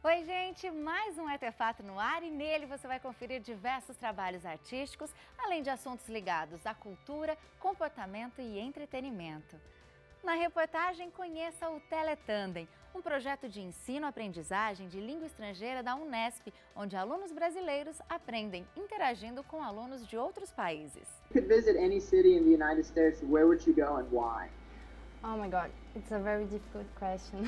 Oi, gente! Mais um Artefato no ar e nele você vai conferir diversos trabalhos artísticos, além de assuntos ligados à cultura, comportamento e entretenimento. Na reportagem, conheça o Teletandem, um projeto de ensino-aprendizagem de língua estrangeira da Unesp, onde alunos brasileiros aprendem interagindo com alunos de outros países. If you could visit any city in the United States, where would you go and why? Oh my God, it's a very difficult question.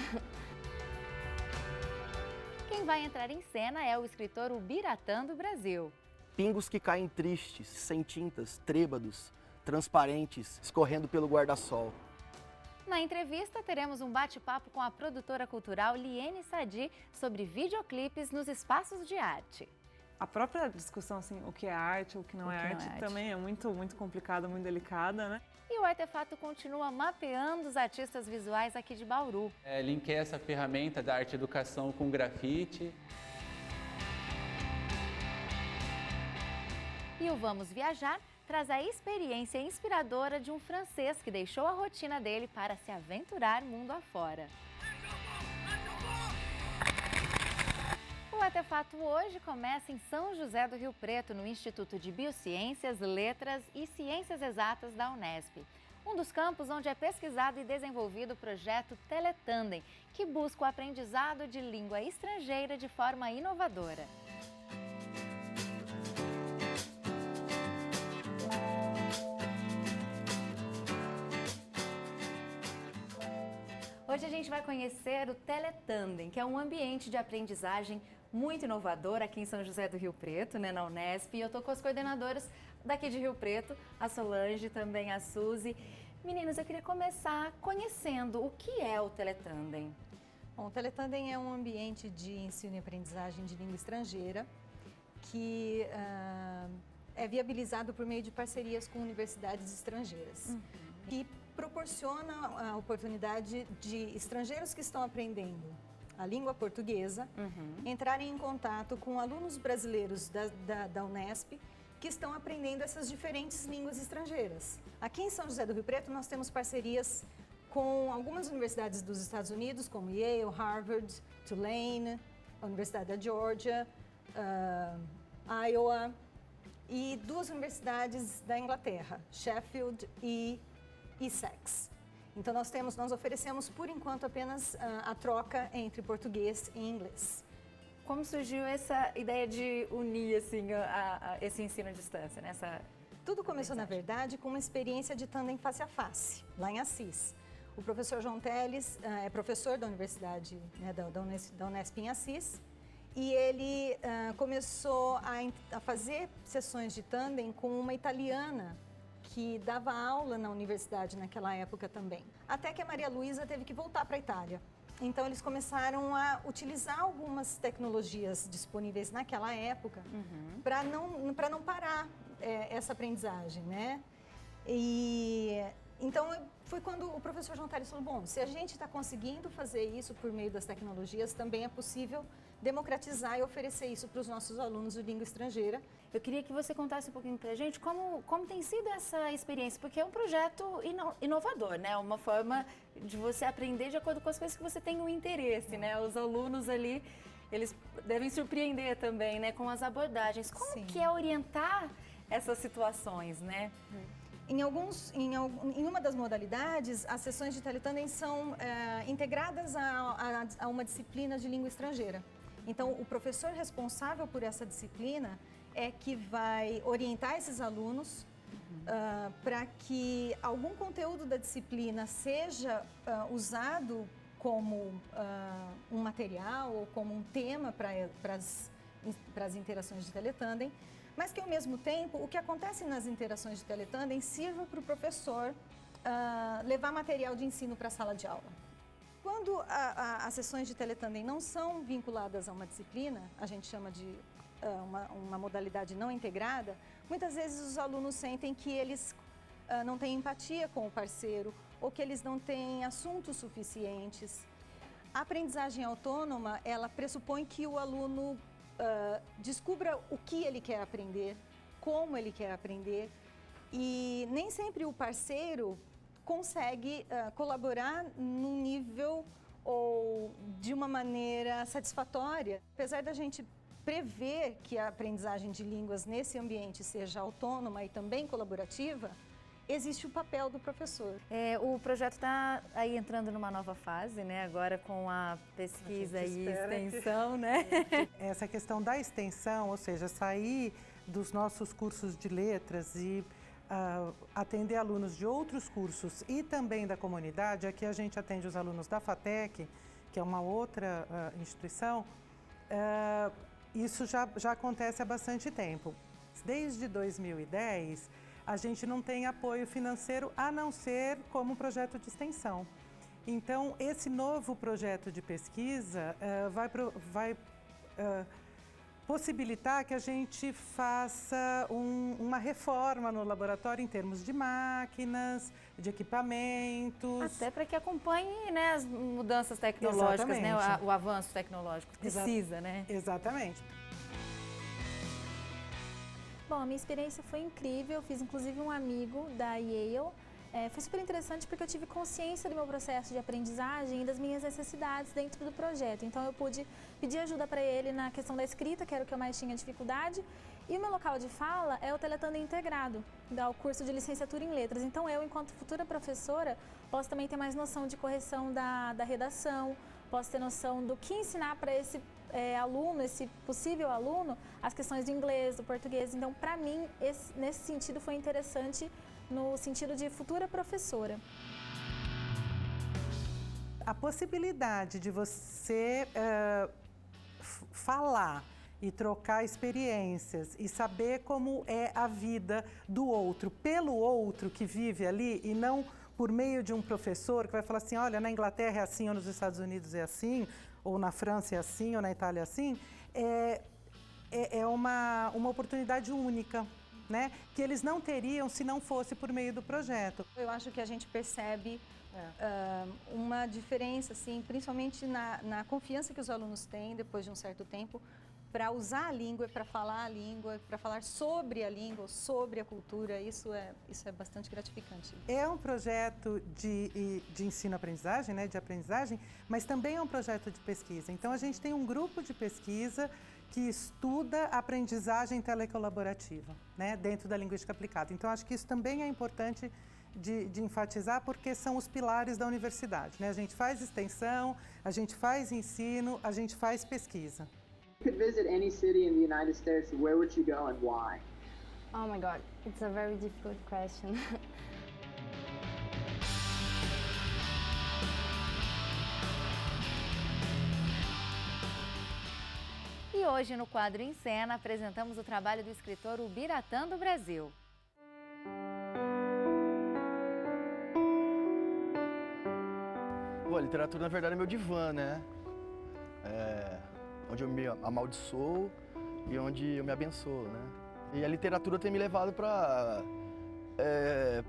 Quem vai entrar em cena é o escritor Ubiratã do Brasil. Pingos que caem tristes, sem tintas, trêbados, transparentes, escorrendo pelo guarda-sol. Na entrevista, teremos um bate-papo com a produtora cultural Liene Sadi sobre videoclipes nos espaços de arte. A própria discussão, assim, o que é arte, o que não é arte, também é muito complicada, muito delicada, né? E o Artefato continua mapeando os artistas visuais aqui de Bauru. Linkei essa ferramenta da arte educação com grafite. E o Vamos Viajar traz a experiência inspiradora de um francês que deixou a rotina dele para se aventurar mundo afora. O Artefato hoje começa em São José do Rio Preto, no Instituto de Biociências, Letras e Ciências Exatas da Unesp. Um dos campos onde é pesquisado e desenvolvido o projeto Teletandem, que busca o aprendizado de língua estrangeira de forma inovadora. Hoje a gente vai conhecer o Teletandem, que é um ambiente de aprendizagem muito inovador aqui em São José do Rio Preto, né, na Unesp. E eu estou com as coordenadoras daqui de Rio Preto, a Solange, também a Suzy. Meninas, eu queria começar conhecendo o que é o Teletandem. Bom, o Teletandem é um ambiente de ensino e aprendizagem de língua estrangeira que é viabilizado por meio de parcerias com universidades estrangeiras. E proporciona a oportunidade de estrangeiros que estão aprendendo a língua portuguesa entrarem em contato com alunos brasileiros da Unesp que estão aprendendo essas diferentes línguas estrangeiras. Aqui em São José do Rio Preto nós temos parcerias com algumas universidades dos Estados Unidos, como Yale, Harvard, Tulane, a Universidade da Georgia, Iowa, e duas universidades da Inglaterra, Sheffield e Essex. Então nós oferecemos por enquanto apenas a troca entre português e inglês. Como surgiu essa ideia de unir assim, esse ensino à distância, né? Tudo começou, na verdade, com uma experiência de tandem face a face, lá em Assis. O professor João Teles é professor da Universidade, né, da Unesp em Assis, e ele começou a fazer sessões de tandem com uma italiana que dava aula na universidade naquela época também. Até que a Maria Luísa teve que voltar para a Itália. Então eles começaram a utilizar algumas tecnologias disponíveis naquela época para não parar essa aprendizagem, né? E então foi quando o professor João Teles falou, bom, se a gente está conseguindo fazer isso por meio das tecnologias, também é possível democratizar e oferecer isso para os nossos alunos de língua estrangeira. Eu queria que você contasse um pouquinho para a gente como tem sido essa experiência, porque é um projeto inovador, né? Uma forma de você aprender de acordo com as coisas que você tem um interesse, né? Os alunos ali, eles devem surpreender também, né? Com as abordagens. Como que é orientar essas situações, né? Em uma das modalidades, as sessões de Teletandem são integradas a uma disciplina de língua estrangeira. Então, o professor responsável por essa disciplina é que vai orientar esses alunos para que algum conteúdo da disciplina seja usado como um material ou como um tema para as interações de Teletandem, mas que, ao mesmo tempo, o que acontece nas interações de Teletandem sirva para o professor levar material de ensino para a sala de aula. Quando as sessões de Teletandem não são vinculadas a uma disciplina, a gente chama de uma modalidade não integrada, muitas vezes os alunos sentem que eles não têm empatia com o parceiro ou que eles não têm assuntos suficientes. A aprendizagem autônoma, ela pressupõe que o aluno descubra o que ele quer aprender, como ele quer aprender, e nem sempre o parceiro consegue colaborar num nível ou de uma maneira satisfatória. Apesar da gente prever que a aprendizagem de línguas nesse ambiente seja autônoma e também colaborativa, existe o papel do professor. O projeto está aí entrando numa nova fase, né? Agora com a pesquisa e extensão, né? Essa questão da extensão, ou seja, sair dos nossos cursos de letras e atender alunos de outros cursos e também da comunidade. Aqui a gente atende os alunos da FATEC, que é uma outra instituição. Isso já acontece há bastante tempo. Desde 2010, a gente não tem apoio financeiro a não ser como projeto de extensão. Então, esse novo projeto de pesquisa vai possibilitar que a gente faça uma reforma no laboratório em termos de máquinas, de equipamentos. Até para que acompanhe, né, as mudanças tecnológicas, né, o avanço tecnológico. Precisa, né? Exatamente. Bom, a minha experiência foi incrível, eu fiz inclusive um amigo da Yale. Foi super interessante porque eu tive consciência do meu processo de aprendizagem e das minhas necessidades dentro do projeto. Então eu pude pedir ajuda para ele na questão da escrita, que era o que eu mais tinha dificuldade. E o meu local de fala é o Teletandem Integrado, o curso de licenciatura em letras. Então eu, enquanto futura professora, posso também ter mais noção de correção da redação, posso ter noção do que ensinar para esse aluno, esse possível aluno, as questões do inglês, do português. Então, para mim, nesse sentido, foi interessante no sentido de futura professora. A possibilidade de você falar e trocar experiências e saber como é a vida do outro, pelo outro que vive ali e não por meio de um professor que vai falar assim, olha, na Inglaterra é assim, ou nos Estados Unidos é assim, ou na França é assim, ou na Itália é assim, é uma oportunidade única, né? Que eles não teriam se não fosse por meio do projeto. Eu acho que a gente percebe uma diferença, assim, principalmente na confiança que os alunos têm depois de um certo tempo para usar a língua, para falar a língua, para falar sobre a língua, sobre a cultura. Isso é bastante gratificante. É um projeto de ensino-aprendizagem, né, de aprendizagem, mas também é um projeto de pesquisa. Então, a gente tem um grupo de pesquisa que estuda a aprendizagem telecolaborativa, né, dentro da linguística aplicada. Então, acho que isso também é importante de enfatizar, porque são os pilares da universidade, né? A gente faz extensão, a gente faz ensino, a gente faz pesquisa. If you could visit any city in the United States, where would you go and why? Oh my God, it's a very difficult question. E hoje, no quadro Em Cena, apresentamos o trabalho do escritor Ubiratã do Brasil. Pô, a literatura, na verdade, é meu divã, né? Onde eu me amaldiçoo e onde eu me abençoo, né? E a literatura tem me levado para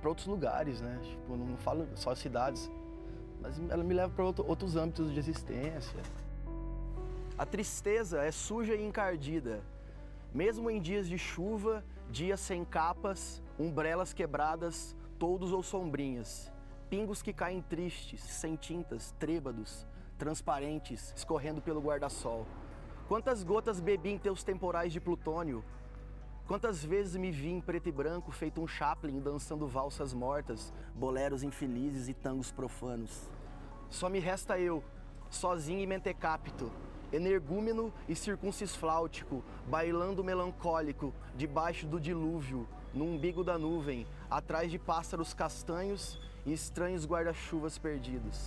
outros lugares, né? Tipo, não falo só cidades, mas ela me leva para outros âmbitos de existência. A tristeza é suja e encardida, mesmo em dias de chuva, dias sem capas, umbrelas quebradas, toldos ou sombrinhas, pingos que caem tristes, sem tintas, trêbados, transparentes, escorrendo pelo guarda-sol. Quantas gotas bebi em teus temporais de plutônio? Quantas vezes me vi em preto e branco, feito um Chaplin, dançando valsas mortas, boleros infelizes e tangos profanos. Só me resta eu, sozinho e mentecapto, energúmeno e circuncisfláutico, bailando melancólico, debaixo do dilúvio, no umbigo da nuvem, atrás de pássaros castanhos e estranhos guarda-chuvas perdidos.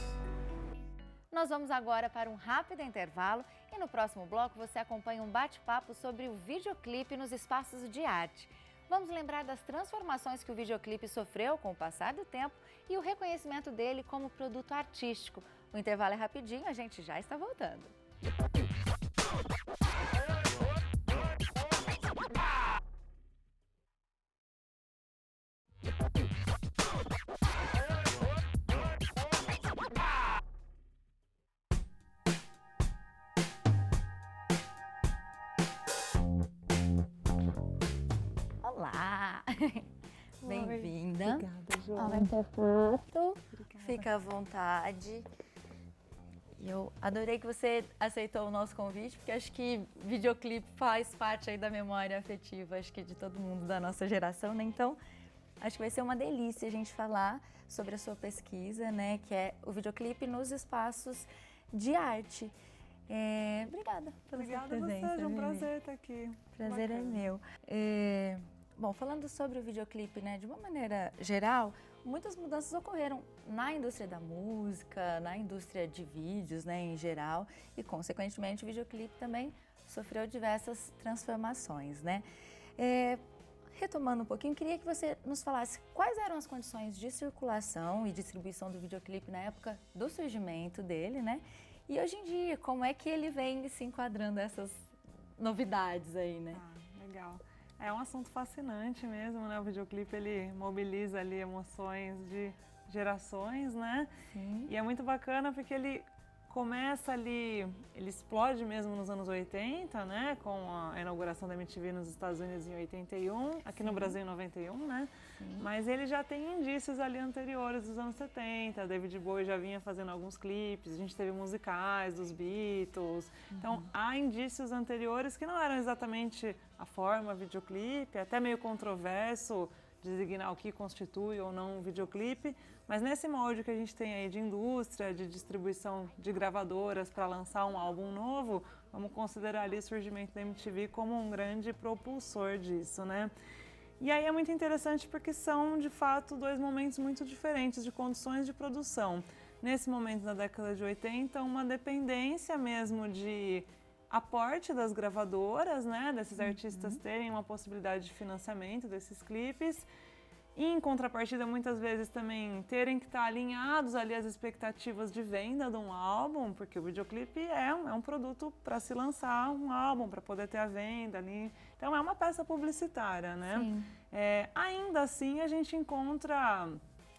Nós vamos agora para um rápido intervalo e no próximo bloco você acompanha um bate-papo sobre o videoclipe nos espaços de arte. Vamos lembrar das transformações que o videoclipe sofreu com o passar do tempo e o reconhecimento dele como produto artístico. O intervalo é rapidinho, a gente já está voltando. Olá! Bem-vinda. Obrigada, João. Ao artefato. Fica à vontade. E eu adorei que você aceitou o nosso convite, porque acho que videoclipe faz parte aí da memória afetiva, acho que de todo mundo da nossa geração, né? Então, acho que vai ser uma delícia a gente falar sobre a sua pesquisa, né? Que é o videoclipe nos espaços de arte. Obrigada pela sua presença. Obrigada a você, é um Vivi. prazer estar aqui. Prazer é meu. Bom, falando sobre o videoclipe, né, de uma maneira geral, muitas mudanças ocorreram na indústria da música, na indústria de vídeos, né, em geral, e consequentemente o videoclipe também sofreu diversas transformações, né? Retomando um pouquinho, queria que você nos falasse quais eram as condições de circulação e distribuição do videoclipe na época do surgimento dele, né? E hoje em dia, como é que ele vem se enquadrando essas novidades aí, né? Legal. É um assunto fascinante mesmo, né? O videoclipe, ele mobiliza ali emoções de gerações, né? Sim. E é muito bacana porque ele começa ali, ele explode mesmo nos anos 80, né? Com a inauguração da MTV nos Estados Unidos em 81, aqui no Brasil em 91, né? Sim. Mas ele já tem indícios ali anteriores dos anos 70, David Bowie já vinha fazendo alguns clipes, a gente teve musicais dos Beatles, então há indícios anteriores que não eram exatamente a forma videoclipe, até meio controverso designar o que constitui ou não um videoclipe, mas nesse molde que a gente tem aí de indústria, de distribuição de gravadoras para lançar um álbum novo, vamos considerar ali o surgimento da MTV como um grande propulsor disso, né? E aí é muito interessante porque são, de fato, dois momentos muito diferentes de condições de produção. Nesse momento da década de 80, uma dependência mesmo de aporte das gravadoras, né, desses artistas terem uma possibilidade de financiamento desses clipes, e em contrapartida muitas vezes também terem que estar alinhados ali às expectativas de venda de um álbum, porque o videoclipe é um produto para se lançar um álbum, para poder ter a venda ali, então é uma peça publicitária, né? Sim. Ainda assim a gente encontra,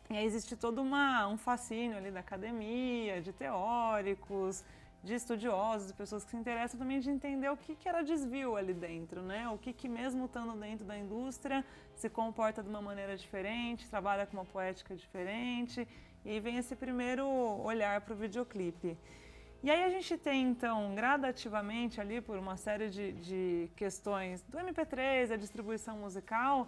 existe todo um fascínio ali da academia, de teóricos, de estudiosos, de pessoas que se interessam também de entender o que era desvio ali dentro, né? O que mesmo estando dentro da indústria se comporta de uma maneira diferente, trabalha com uma poética diferente, e aí vem esse primeiro olhar para o videoclipe. E aí a gente tem, então, gradativamente ali, por uma série de questões do MP3, a distribuição musical,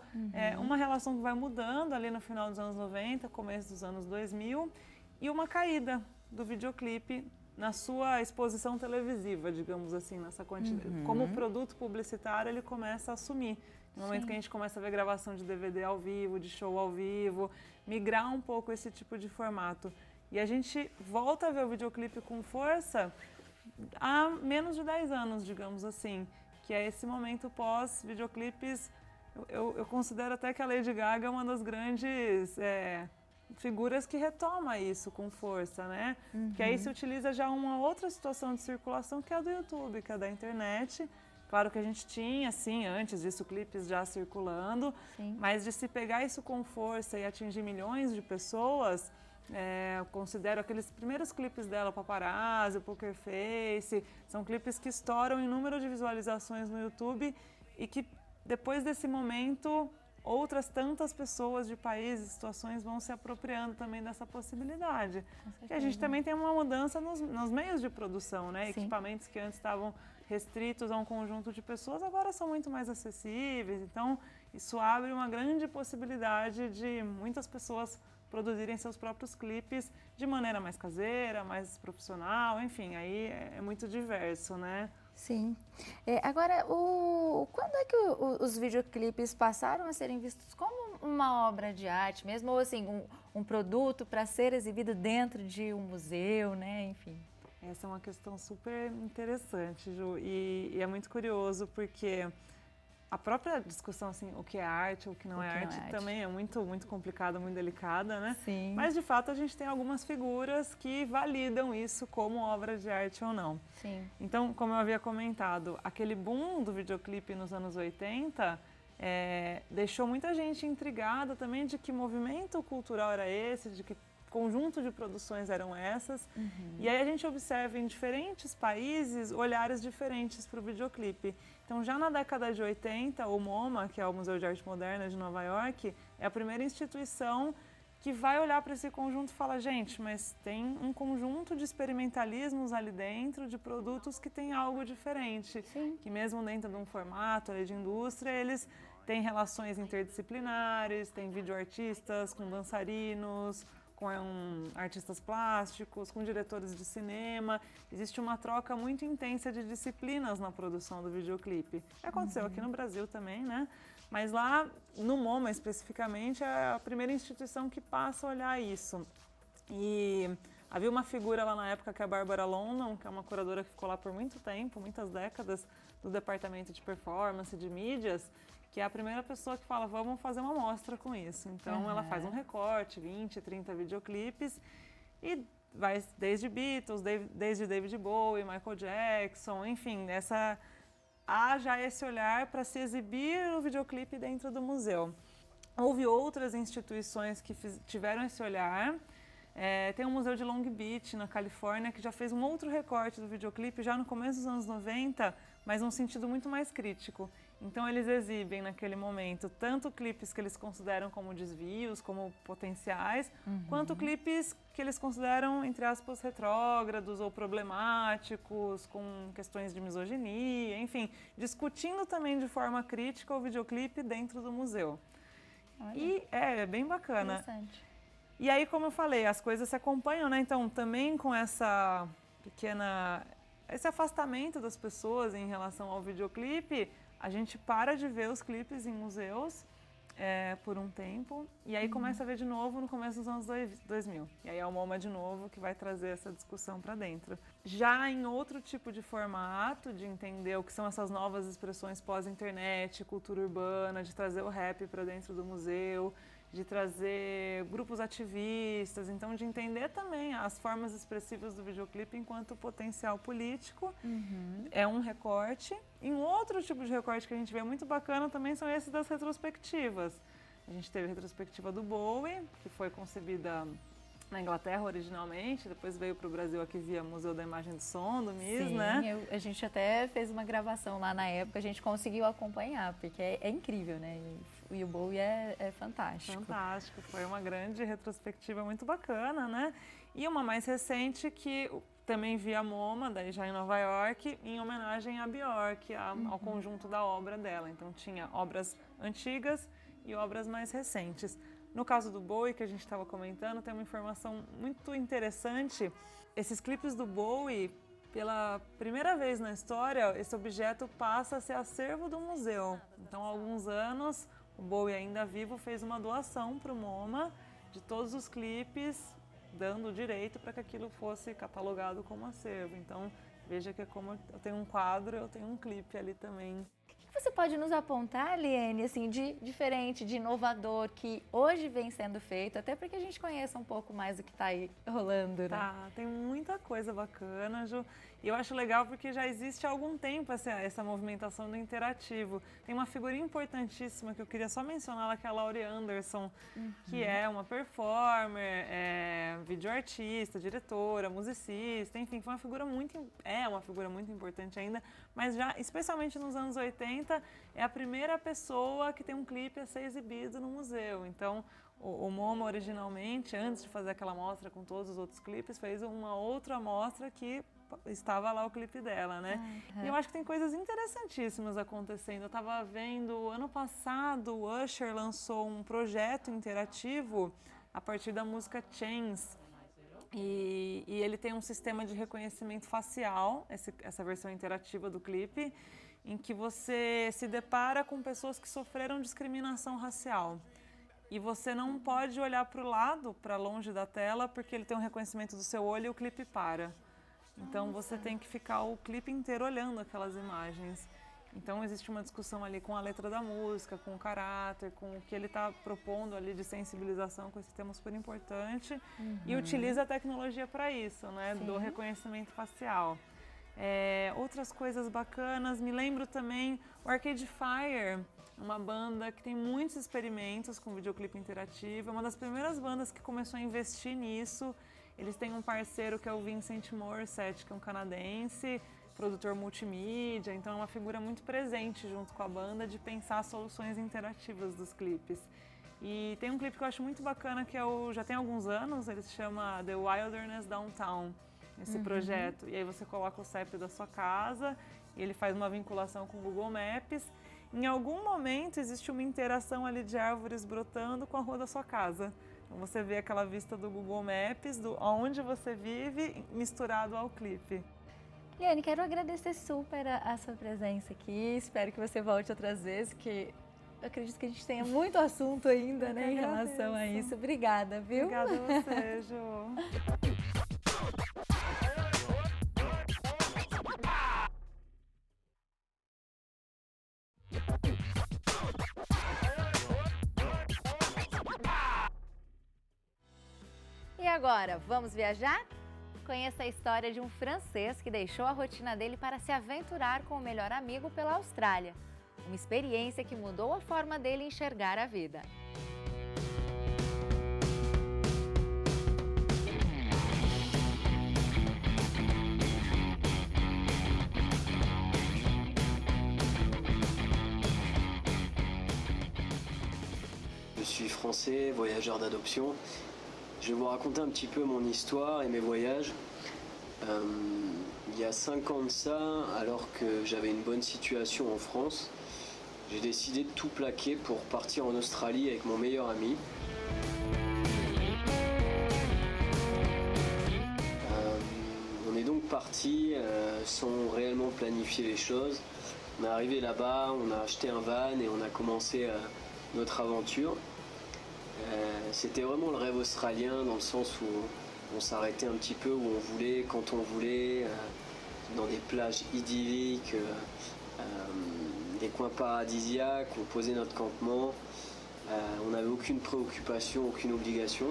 uma relação que vai mudando ali no final dos anos 90, começo dos anos 2000, e uma caída do videoclipe na sua exposição televisiva, digamos assim, nessa quantidade. Como produto publicitário, ele começa a assumir. No momento que a gente começa a ver gravação de DVD ao vivo, de show ao vivo, migrar um pouco esse tipo de formato. E a gente volta a ver o videoclipe com força há menos de 10 anos, digamos assim, que é esse momento pós-videoclipes. Eu considero até que a Lady Gaga é uma das grandes figuras que retoma isso com força, né? Que aí se utiliza já uma outra situação de circulação, que é a do YouTube, que é da internet. Claro que a gente tinha, sim, antes disso, clipes já circulando, mas de se pegar isso com força e atingir milhões de pessoas, eu considero aqueles primeiros clipes dela, Paparazzi, Poker Face, são clipes que estouram em número de visualizações no YouTube e que depois desse momento outras tantas pessoas de países, situações vão se apropriando também dessa possibilidade. E a gente também tem uma mudança nos meios de produção, né? Equipamentos que antes estavam restritos a um conjunto de pessoas, agora são muito mais acessíveis. Então, isso abre uma grande possibilidade de muitas pessoas produzirem seus próprios clipes de maneira mais caseira, mais profissional, enfim, aí é muito diverso, né? Sim. Agora, quando é que os videoclipes passaram a serem vistos como uma obra de arte mesmo, ou assim, um produto para ser exibido dentro de um museu, né, enfim? Essa é uma questão super interessante, Ju, e é muito curioso porque a própria discussão, assim, o que é arte, o que não é arte, também é muito, muito complicada, muito delicada, né? Sim. Mas, de fato, a gente tem algumas figuras que validam isso como obra de arte ou não. Sim. Então, como eu havia comentado, aquele boom do videoclipe nos anos 80 deixou muita gente intrigada também de que movimento cultural era esse, de que conjunto de produções eram essas. E aí a gente observa em diferentes países olhares diferentes para o videoclipe. Então, já na década de 80, o MoMA, que é o Museu de Arte Moderna de Nova York, é a primeira instituição que vai olhar para esse conjunto e falar, gente, mas tem um conjunto de experimentalismos ali dentro, de produtos que tem algo diferente. Sim. Que mesmo dentro de um formato ali de indústria, eles têm relações interdisciplinares, tem videoartistas com dançarinos, com artistas plásticos, com diretores de cinema. Existe uma troca muito intensa de disciplinas na produção do videoclipe. Aconteceu aqui no Brasil também, né? Mas lá, no MoMA especificamente, é a primeira instituição que passa a olhar isso. E havia uma figura lá na época que é a Bárbara London, que é uma curadora que ficou lá por muito tempo, muitas décadas, do departamento de performance, de mídias, que é a primeira pessoa que fala, vamos fazer uma mostra com isso. Então ela faz um recorte, 20, 30 videoclipes, e vai desde Beatles, desde David Bowie, Michael Jackson, enfim, há já esse olhar para se exibir o videoclipe dentro do museu. Houve outras instituições que tiveram esse olhar. Tem um museu de Long Beach, na Califórnia, que já fez um outro recorte do videoclipe já no começo dos anos 90, mas num sentido muito mais crítico. Então eles exibem naquele momento tanto clipes que eles consideram como desvios, como potenciais, quanto clipes que eles consideram, entre aspas, retrógrados ou problemáticos, com questões de misoginia, enfim, discutindo também de forma crítica o videoclipe dentro do museu. Olha. E é bem bacana. Interessante. E aí, como eu falei, as coisas se acompanham, né? Então, também com esse afastamento das pessoas em relação ao videoclipe, a gente para de ver os clipes em museus por um tempo, e aí começa a ver de novo no começo dos anos 2000. E aí é o MoMA de novo que vai trazer essa discussão para dentro. Já em outro tipo de formato, de entender o que são essas novas expressões pós-internet, cultura urbana, de trazer o rap para dentro do museu, de trazer grupos ativistas, então de entender também as formas expressivas do videoclipe enquanto potencial político. É um recorte. E um outro tipo de recorte que a gente vê muito bacana também são esses das retrospectivas. A gente teve a retrospectiva do Bowie, que foi concebida na Inglaterra originalmente, depois veio para o Brasil aqui via Museu da Imagem e do Som, do MIS, né? A gente até fez uma gravação lá na época, a gente conseguiu acompanhar, porque é incrível, né? E o Bowie é fantástico. Fantástico, foi uma grande retrospectiva muito bacana, né? E uma mais recente que também via MoMA, daí já em Nova York, em homenagem a Björk, ao conjunto da obra dela. Então tinha obras antigas e obras mais recentes. No caso do Bowie, que a gente estava comentando, tem uma informação muito interessante. Esses clipes do Bowie, pela primeira vez na história, esse objeto passa a ser acervo do museu. Então, há alguns anos, o Bowie, ainda vivo, fez uma doação para o MoMA de todos os clipes, dando o direito para que aquilo fosse catalogado como acervo. Então, veja que é como eu tenho um quadro, eu tenho um clipe ali também. O que você pode nos apontar, Liene, assim, de diferente, de inovador, que hoje vem sendo feito, até para que a gente conheça um pouco mais do que está aí rolando, né? Tá, tem muita coisa bacana, Ju. E eu acho legal porque já existe há algum tempo essa movimentação do interativo. Tem uma figura importantíssima que eu queria só mencionar, que é a Laurie Anderson, que é uma performer, videoartista, diretora, musicista, enfim, é uma figura muito importante ainda, mas já, especialmente nos anos 80, é a primeira pessoa que tem um clipe a ser exibido no museu. Então, o MoMA originalmente, antes de fazer aquela mostra com todos os outros clipes, fez uma outra mostra que estava lá o clipe dela, né? E eu acho que tem coisas interessantíssimas acontecendo. Eu estava vendo, ano passado, o Usher lançou um projeto interativo a partir da música Chains. E ele tem um sistema de reconhecimento facial, essa versão interativa do clipe, em que você se depara com pessoas que sofreram discriminação racial. E você não pode olhar para o lado, para longe da tela, porque ele tem um reconhecimento do seu olho e o clipe para. Então você tem que ficar o clipe inteiro olhando aquelas imagens. Então existe uma discussão ali com a letra da música, com o caráter, com o que ele está propondo ali de sensibilização com esse tema super importante. E utiliza a tecnologia para isso, né? Do reconhecimento facial. Outras coisas bacanas, me lembro também o Arcade Fire, uma banda que tem muitos experimentos com videoclipe interativo, é uma das primeiras bandas que começou a investir nisso. Eles têm um parceiro que é o Vincent Morissette, que é um canadense, produtor multimídia, então é uma figura muito presente junto com a banda de pensar soluções interativas dos clipes. E tem um clipe que eu acho muito bacana, que já tem alguns anos, ele se chama The Wilderness Downtown, esse projeto. E aí você coloca o CEP da sua casa, e ele faz uma vinculação com o Google Maps. Em algum momento existe uma interação ali de árvores brotando com a rua da sua casa. Então você vê aquela vista do Google Maps, onde você vive, misturado ao clipe. Liane, quero agradecer super a sua presença aqui. Espero que você volte outras vezes, que eu acredito que a gente tenha muito assunto ainda, né, em relação a isso. Obrigada, viu? Obrigada a você, Ju. E agora, vamos viajar? Conheça a história de um francês que deixou a rotina dele para se aventurar com o melhor amigo pela Austrália. Uma experiência que mudou a forma dele enxergar a vida. Je suis français, voyageur d'adoption. Je vais vous raconter un petit peu mon histoire et mes voyages. Il y a 5 ans de ça, alors que j'avais une bonne situation en France, j'ai décidé de tout plaquer pour partir en Australie avec mon meilleur ami. On est donc parti sans réellement planifier les choses. On est arrivé là-bas, on a acheté un van et on a commencé notre aventure. C'était vraiment le rêve australien dans le sens où on s'arrêtait un petit peu où on voulait, quand on voulait, dans des plages idylliques, des coins paradisiaques, on posait notre campement, on n'avait aucune préoccupation, aucune obligation.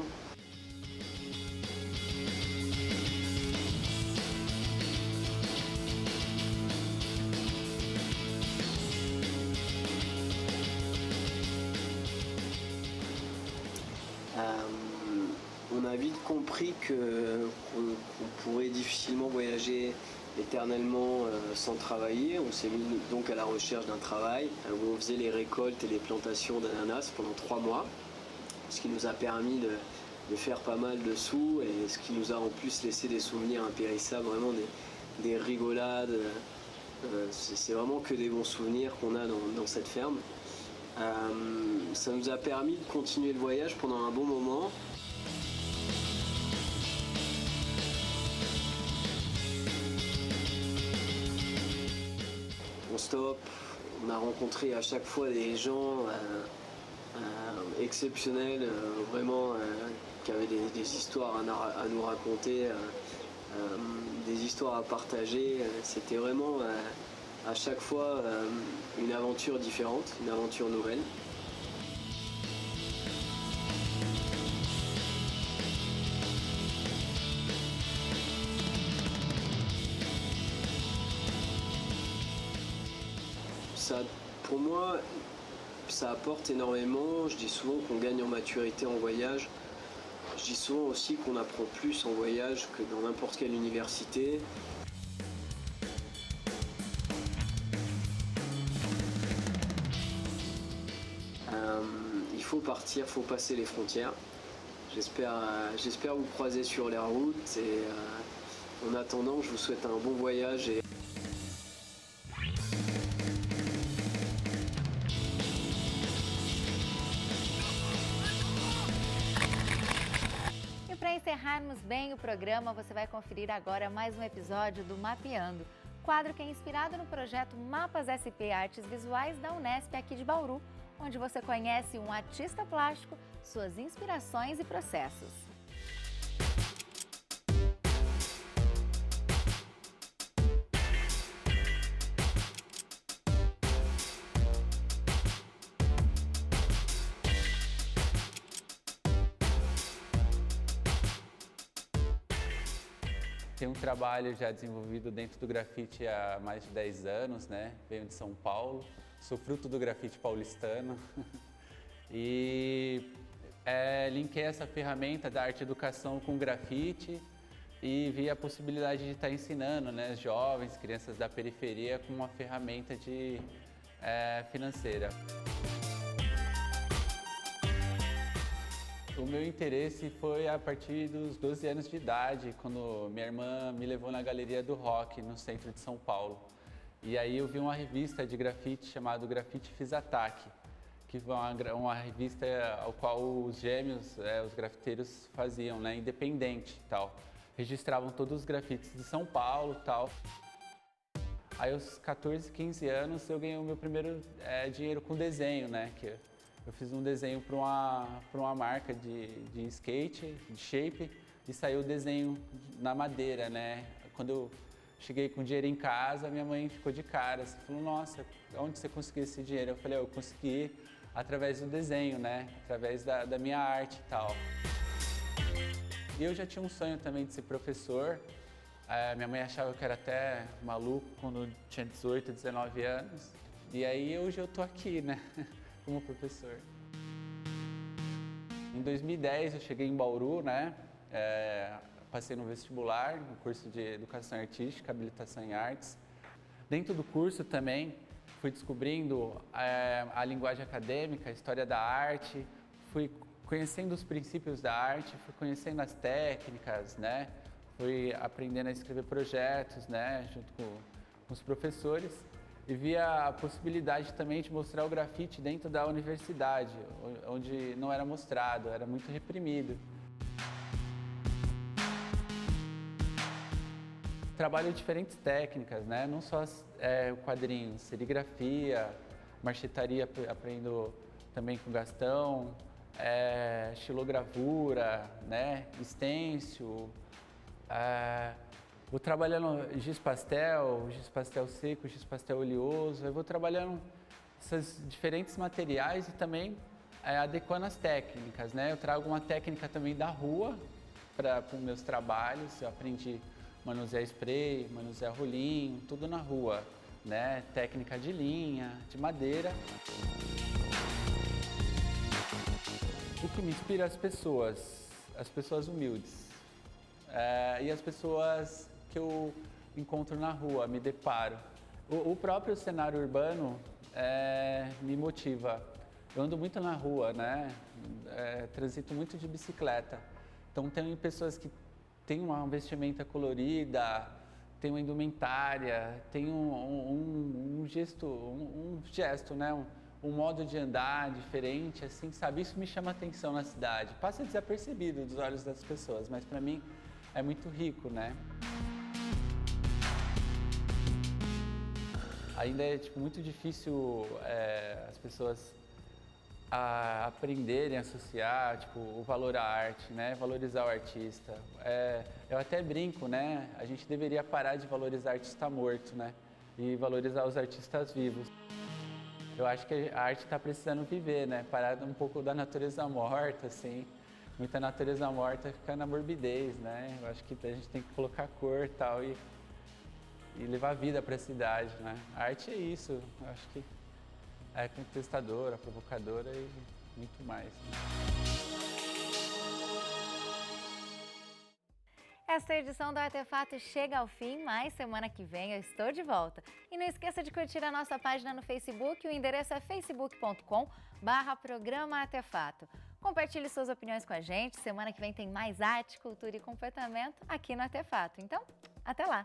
On a vite compris qu'on pourrait difficilement voyager éternellement sans travailler. On s'est mis donc à la recherche d'un travail où on faisait les récoltes et les plantations d'ananas pendant 3 mois, ce qui nous a permis de faire pas mal de sous et ce qui nous a en plus laissé des souvenirs impérissables, vraiment des rigolades. C'est vraiment que des bons souvenirs qu'on a dans cette ferme. Ça nous a permis de continuer le voyage pendant un bon moment. On stoppe, on a rencontré à chaque fois des gens exceptionnels, vraiment qui avaient des histoires à nous raconter, des histoires à partager. C'était vraiment à chaque fois une aventure différente, une aventure nouvelle. Ça, pour moi, ça apporte énormément. Je dis souvent qu'on gagne en maturité en voyage. Je dis souvent aussi qu'on apprend plus en voyage que dans n'importe quelle université. Il faut partir, il faut passer les frontières. J'espère vous croiser sur les routes et en attendant, je vous souhaite un bon voyage. Para encerrarmos bem o programa, você vai conferir agora mais um episódio do Mapeando, quadro que é inspirado no projeto Mapas SP Artes Visuais da Unesp aqui de Bauru, onde você conhece um artista plástico, suas inspirações e processos. Tem um trabalho já desenvolvido dentro do grafite há mais de 10 anos, né? Venho de São Paulo, sou fruto do grafite paulistano e linkei essa ferramenta da arte educação com grafite e vi a possibilidade de estar ensinando, né, jovens, crianças da periferia com uma ferramenta financeira. O meu interesse foi a partir dos 12 anos de idade, quando minha irmã me levou na Galeria do Rock, no centro de São Paulo. E aí eu vi uma revista de grafite chamada Grafite Fiz Ataque, que foi uma revista ao qual os gêmeos, os grafiteiros faziam, né, independente e tal. Registravam todos os grafites de São Paulo e tal. Aí aos 14, 15 anos eu ganhei o meu primeiro dinheiro com desenho, né, que eu fiz um desenho para uma marca de skate, de shape, e saiu o desenho na madeira, né. Quando eu cheguei com dinheiro em casa, minha mãe ficou de cara, assim, falou, nossa, onde você conseguiu esse dinheiro? Eu falei, eu consegui através do desenho, né, através da minha arte e tal. E eu já tinha um sonho também de ser professor. Minha mãe achava que eu era até maluco quando eu tinha 18, 19 anos. E aí hoje eu tô aqui, né, como professor. Em 2010 eu cheguei em Bauru, né, passei no vestibular, no curso de Educação Artística, Habilitação em Artes. Dentro do curso também fui descobrindo a linguagem acadêmica, a história da arte, fui conhecendo os princípios da arte, fui conhecendo as técnicas, né? Fui aprendendo a escrever projetos, né? Junto com os professores, e vi a possibilidade também de mostrar o grafite dentro da universidade, onde não era mostrado, era muito reprimido. Trabalho diferentes técnicas, né? Não só o quadrinho, serigrafia, marchetaria, aprendo também com o Gastão, estilogravura, né? Stencil, vou trabalhando giz pastel seco, giz pastel oleoso, eu vou trabalhando esses diferentes materiais e também adequando as técnicas, né? Eu trago uma técnica também da rua para os meus trabalhos, eu aprendi manusear spray, manusear rolinho, tudo na rua, né? Técnica de linha, de madeira. O que me inspira é as pessoas humildes. E as pessoas que eu encontro na rua, me deparo. O próprio cenário urbano me motiva. Eu ando muito na rua, né? Transito muito de bicicleta. Então tem pessoas que têm uma vestimenta colorida, tem uma indumentária, tem um gesto, né? Um modo de andar diferente, assim, sabe? Isso me chama atenção na cidade. Passa desapercebido dos olhos das pessoas, mas para mim é muito rico, né? Ainda é muito difícil as pessoas aprenderem a associar o valor à arte, né? Valorizar o artista. Eu até brinco, né? A gente deveria parar de valorizar artista morto, né? E valorizar os artistas vivos. Eu acho que a arte está precisando viver, né? Parar um pouco da natureza morta, assim. Muita natureza morta fica na morbidez, né? Eu acho que a gente tem que colocar cor e tal e levar vida para a cidade, né? A arte é isso. Eu acho que é contestadora, provocadora e muito mais. Esta edição do Artefato chega ao fim, mas semana que vem eu estou de volta. E não esqueça de curtir a nossa página no Facebook, o endereço é facebook.com/programa Artefato. Compartilhe suas opiniões com a gente, semana que vem tem mais arte, cultura e comportamento aqui no Artefato. Então, até lá!